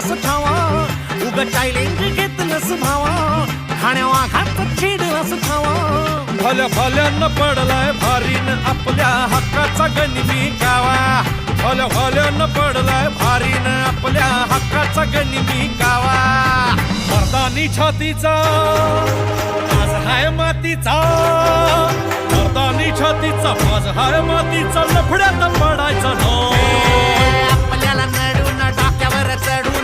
सुठावा उग चॅलेंज घेत नस भावा खाण्या वाघात छेड सुठावा भल्या भल्यानं पडलाय भारीन आपल्या हक्काचा गनिमी गावा भल्या भल्यानं पडलाय भारीन आपल्या हक्काचा गनिमी गावा मर्दानी छातीचा आज हाय मातीचा मर्दानी छातीचा आज हाय मातीचा लफड्यात पडायचा नो आपल्याला नडून डोक्यावर चढू